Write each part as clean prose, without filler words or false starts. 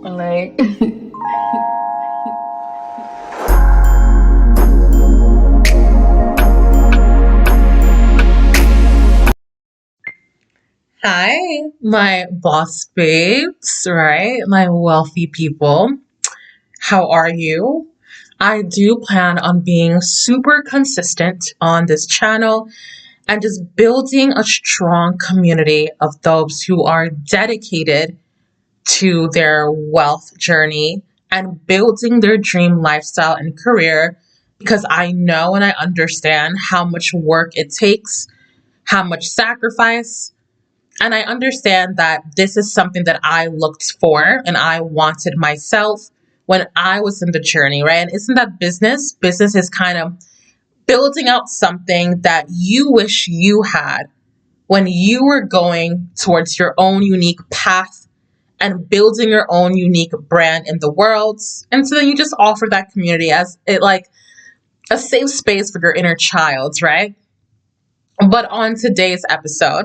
Like, hi, my boss babes, right? My wealthy people. How are you? I do plan on being super consistent on this channel and just building a strong community of those who are dedicated to their wealth journey and building their dream lifestyle and career because I know and I understand how much work it takes, how much sacrifice, and I understand that this is something that I looked for and I wanted myself when I was in the journey, right? And isn't that business? Business is kind of building out something that you wish you had when you were going towards your own unique path and building your own unique brand in the world. And so then you just offer that community as it like a safe space for your inner child, right? But on today's episode,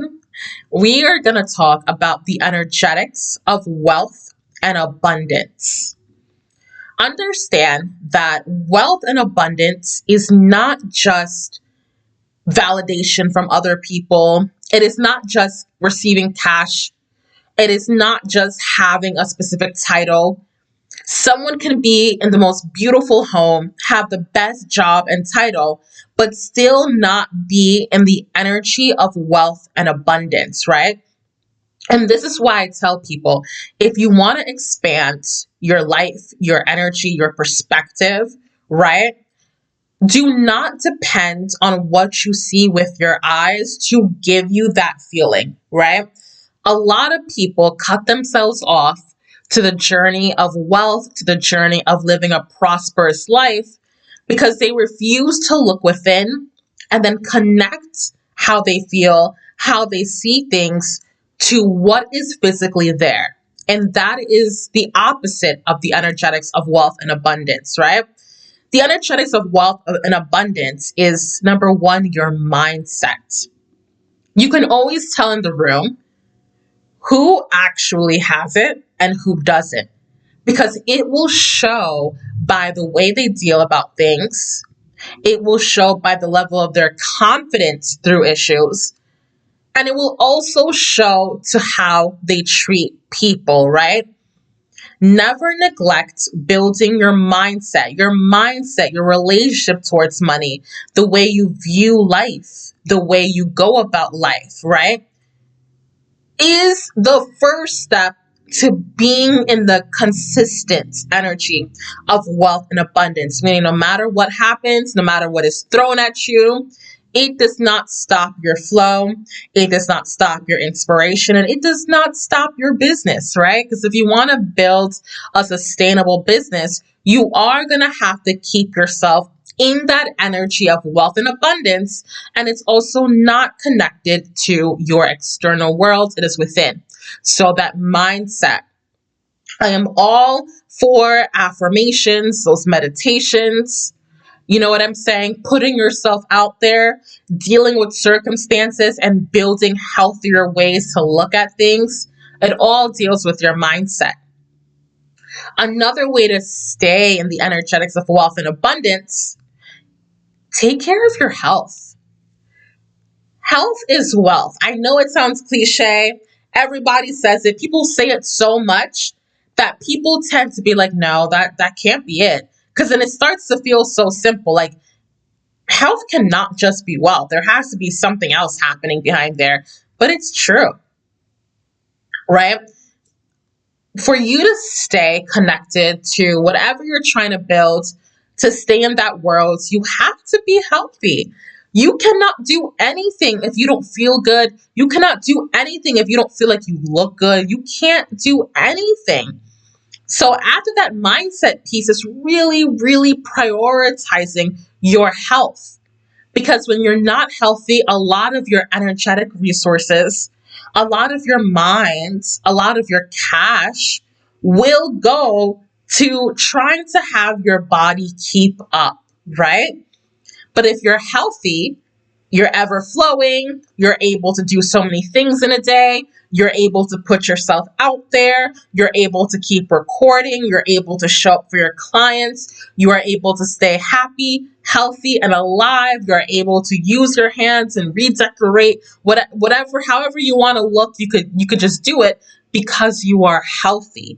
we are going to talk about the energetics of wealth and abundance. Understand that wealth and abundance is not just validation from other people. It is not just receiving cash. It is not just having a specific title. Someone can be in the most beautiful home, have the best job and title, but still not be in the energy of wealth and abundance, right? And this is why I tell people if you want to expand your life, your energy, your perspective, right? Do not depend on what you see with your eyes to give you that feeling, right? A lot of people cut themselves off to the journey of wealth, to the journey of living a prosperous life, because they refuse to look within and then connect how they feel, how they see things to what is physically there. And that is the opposite of the energetics of wealth and abundance, right? The energetics of wealth and abundance is number one, your mindset. You can always tell in the room who actually has it and who doesn't, because it will show by the way they deal about things. It will show by the level of their confidence through issues. And it will also show to how they treat people, right? Never neglect building your mindset, your relationship towards money, the way you view life, the way you go about life, right? Is the first step to being in the consistent energy of wealth and abundance, meaning no matter what happens, no matter what is thrown at you, it does not stop your flow. It does not stop your inspiration, and it does not stop your business, right? Because if you want to build a sustainable business, you are going to have to keep yourself in that energy of wealth and abundance. And it's also not connected to your external world. It is within. So that mindset. I am all for affirmations, those meditations. You know what I'm saying? Putting yourself out there, dealing with circumstances, and building healthier ways to look at things. It all deals with your mindset. Another way to stay in the energetics of wealth and abundance, take care of your health. Health is wealth. I know it sounds cliche. Everybody says it. People say it so much that people tend to be like, no, that can't be it. Because then it starts to feel so simple. Like, health cannot just be wealth. There has to be something else happening behind there. But it's true, right? For you to stay connected to whatever you're trying to build, to stay in that world, you have to be healthy. You cannot do anything if you don't feel good. You cannot do anything if you don't feel like you look good. You can't do anything. So after that mindset piece is really, really prioritizing your health. Because when you're not healthy, a lot of your energetic resources, a lot of your mind, a lot of your cash will go to trying to have your body keep up, right? But if you're healthy, You're ever flowing. You're able to do so many things in a day. You're able to put yourself out there. You're able to keep recording. You're able to show up for your clients. You are able to stay happy, healthy, and alive. You're able to use your hands and redecorate whatever, however you want to look. You could just do it because you are healthy.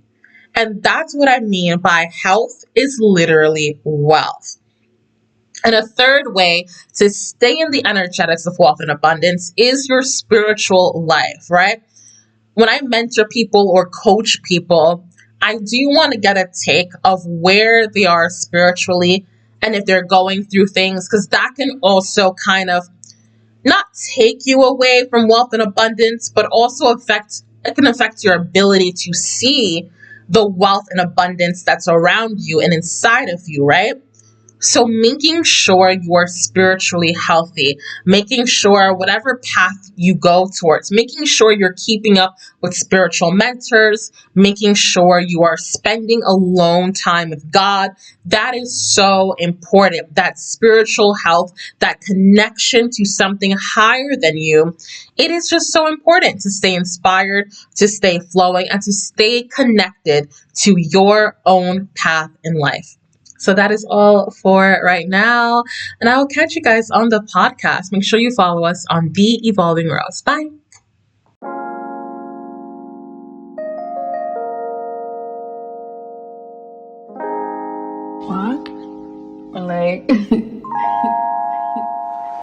And that's what I mean by health is literally wealth. And a third way to stay in the energetics of wealth and abundance is your spiritual life, right? When I mentor people or coach people, I do want to get a take of where they are spiritually and if they're going through things, because that can also kind of not take you away from wealth and abundance, but also it can affect your ability to see the wealth and abundance that's around you and inside of you, right? So making sure you're spiritually healthy, making sure whatever path you go towards, making sure you're keeping up with spiritual mentors, making sure you are spending alone time with God, that is so important. That spiritual health, that connection to something higher than you, it is just so important to stay inspired, to stay flowing, and to stay connected to your own path in life. So that is all for right now. And I will catch you guys on the podcast. Make sure you follow us on The Evolving Rose. Bye. What? Like